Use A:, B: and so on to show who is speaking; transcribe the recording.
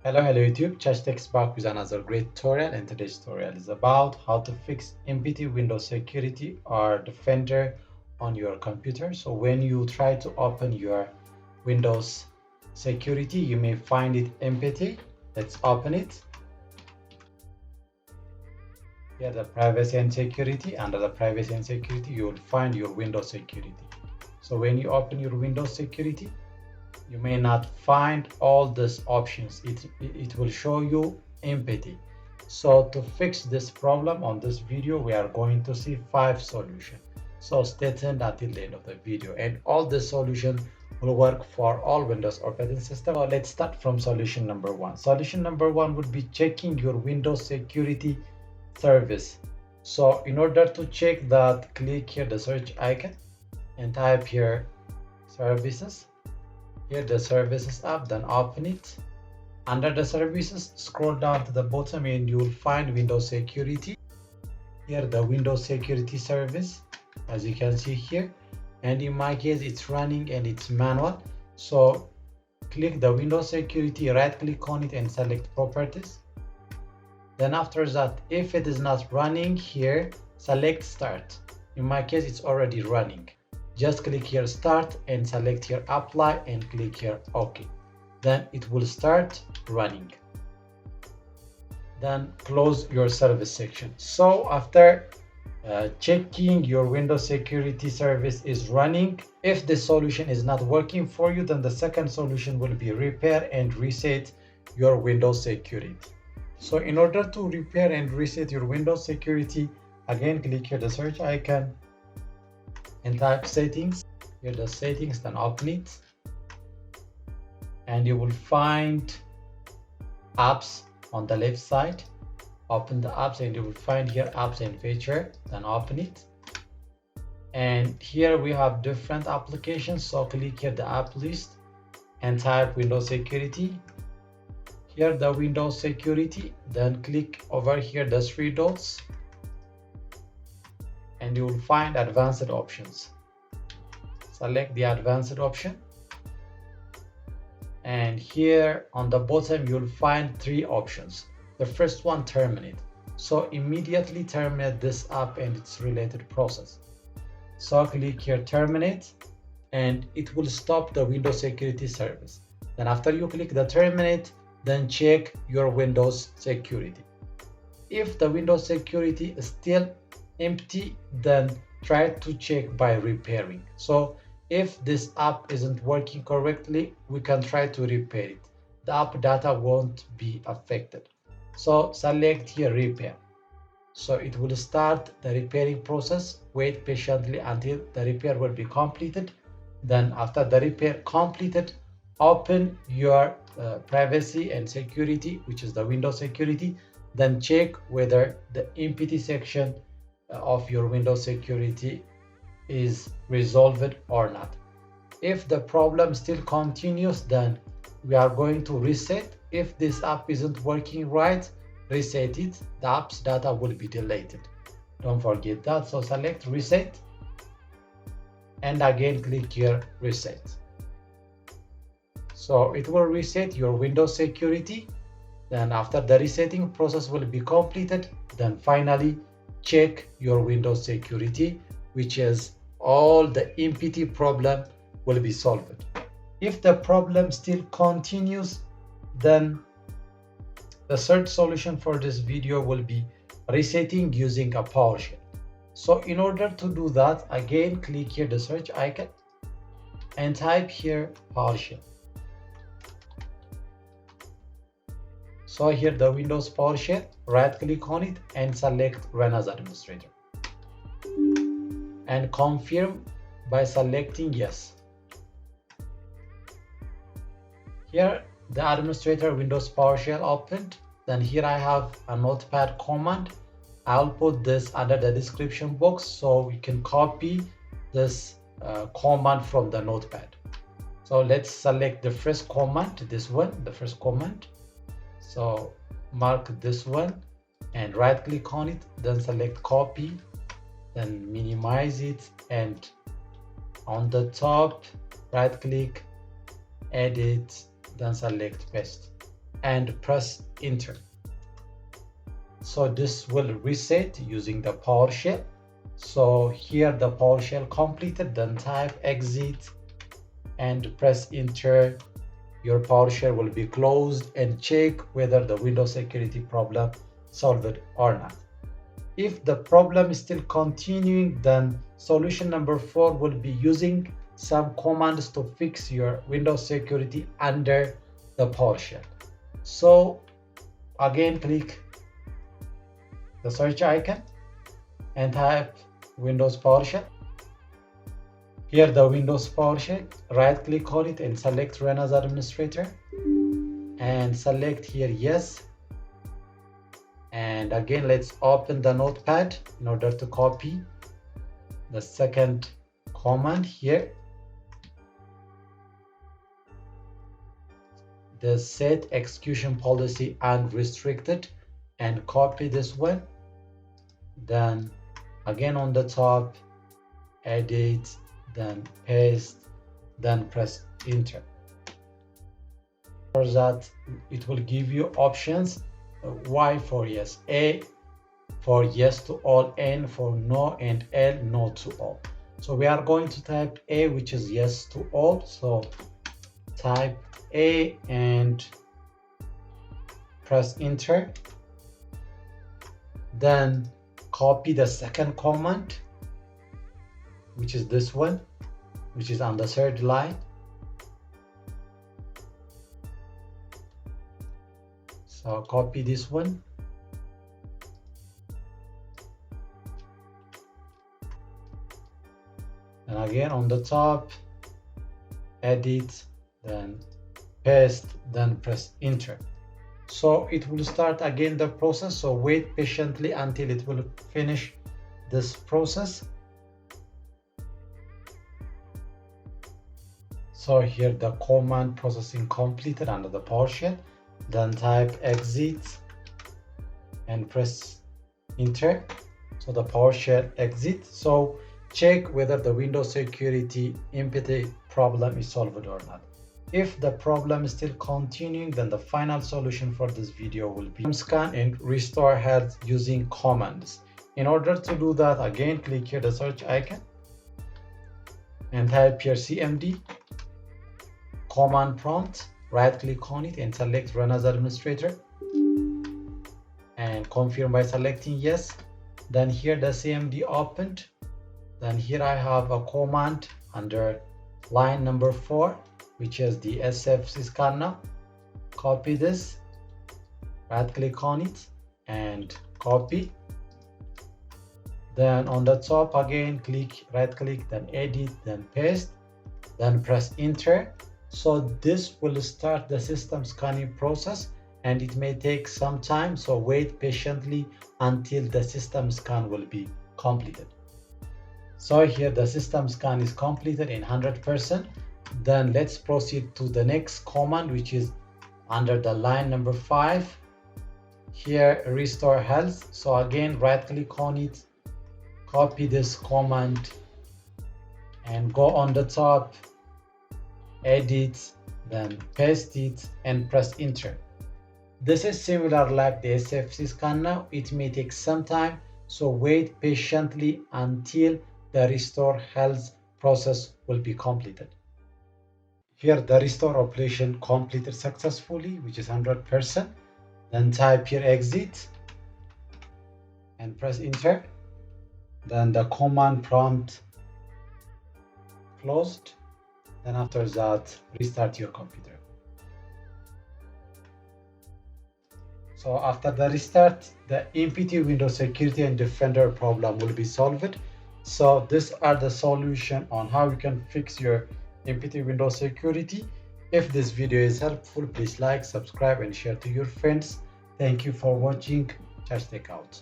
A: Hello YouTube, ChargeTech back with another great tutorial, and today's tutorial is about how to fix empty Windows security or Defender on your computer. So when you try to open your Windows security, you may find it empty. Let's open it. Here the privacy and security. Under the privacy and security, you will find your Windows security. So when you open your Windows security, you may not find all these options. It will show you empty. So to fix this problem on this video, we are going to see 5 solutions. So stay tuned until the end of the video, and all the solution will work for all Windows operating system. So let's start from solution number 1. Solution number 1 would be checking your Windows security service. So in order to check that, click here the search icon and type here services. Here the services app, then open it. Under the services, scroll down to the bottom and you will find Windows security. Here the Windows security service, as you can see here, and in my case it's running and it's manual. So click the Windows security, right click on it and select properties. Then after that, if it is not running here, select start. In my case it's already running. Just click here start and select here apply and click here OK. Then it will start running. Then close your service section. So after checking your Windows security service is running, if the solution is not working for you, then the second solution will be repair and reset your Windows security. So in order to repair and reset your Windows security, again click here the search icon and type settings. Here the settings, then open it and you will find apps on the left side. Open the apps and you will find here apps and feature, then open it. And here we have different applications, so click here the app list and type Windows security. Here the Windows security, then click over here the 3 dots and you will find advanced options. Select the advanced option and here on the bottom you'll find 3 options. The first one, terminate. So immediately terminate this app and its related process. So click here terminate and it will stop the Windows security service. Then after you click the terminate, then check your Windows security. If the Windows security is still empty, then try to check by repairing. So if this app isn't working correctly, we can try to repair it. The app data won't be affected. So select here repair. So it will start the repairing process. Wait patiently until the repair will be completed. Then after the repair completed, open your privacy and security, which is the Windows security. Then check whether the empty section of your Windows security is resolved or not. If the problem still continues, then we are going to reset. If this app isn't working right, reset it. The app's data will be deleted. Don't forget that. So select reset and again click here reset. So it will reset your Windows security. Then after the resetting process will be completed, then finally check your Windows security, which is all the empty problem will be solved. If the problem still continues, then the third solution for this video will be resetting using a PowerShell. So in order to do that, again click here the search icon and type here PowerShell. So here the Windows PowerShell, right click on it and select Run as Administrator. And confirm by selecting yes. Here the administrator Windows PowerShell opened. Then here I have a notepad command. I'll put this under the description box so we can copy this command from the notepad. So let's select the first command, this one, the first command. So mark this one and right click on it, then select copy, then minimize it and on the top right click, edit, then select paste. and press enter. So this will reset using the PowerShell. So here the PowerShell completed, then type exit and press enter. Your PowerShell will be closed, and check whether the Windows security problem solved or not. If the problem is still continuing, then solution number 4 will be using some commands to fix your Windows security under the PowerShell. So again, click the search icon and type Windows PowerShell. Here the Windows PowerShell, right click on it and select Run as Administrator and select here yes. And again, let's open the notepad in order to copy the second command here. The set execution policy unrestricted, and copy this one. Then again on the top, edit, then paste, then press enter. For that, it will give you options. Y for yes, A for yes to all, N for no, and L no to all. So we are going to type A, which is yes to all. So type A and press enter. Then copy the second command, which is this one, which is on the third line. So copy this one. And again on the top, edit, then paste, then press enter. So it will start again the process. So wait patiently until it will finish this process. So here the command processing completed under the PowerShell. Then type exit and press enter. So the PowerShell exit. So check whether the Windows security empathy problem is solved or not. If the problem is still continuing, then the final solution for this video will be scan and restore health using commands. In order to do that, again click here the search icon and type here CMD command prompt. Right click on it and select Run as Administrator and confirm by selecting yes. Then here the CMD opened. Then here I have a command under line number 4, which is the SFC scanner. Copy this, right click on it and copy. Then on the top again, right click, then edit, then paste, then press enter. So this will start the system scanning process, and it may take some time. So wait patiently until the system scan will be completed. So here the system scan is completed in 100%. Then let's proceed to the next command, which is under the line number 5. Here restore health. So again, right click on it, copy this command and go on the top, edit, then paste it and press enter. This is similar like the SFC scanner. It may take some time, so wait patiently until the restore health process will be completed. Here the restore operation completed successfully, which is 100%. Then type here exit and press enter. Then the command prompt closed. Then after that, restart your computer. So after the restart, the MPT Windows Security and Defender problem will be solved. So these are the solution on how you can fix your MPT Windows Security. If this video is helpful, please like, subscribe and share to your friends. Thank you for watching. Just take out.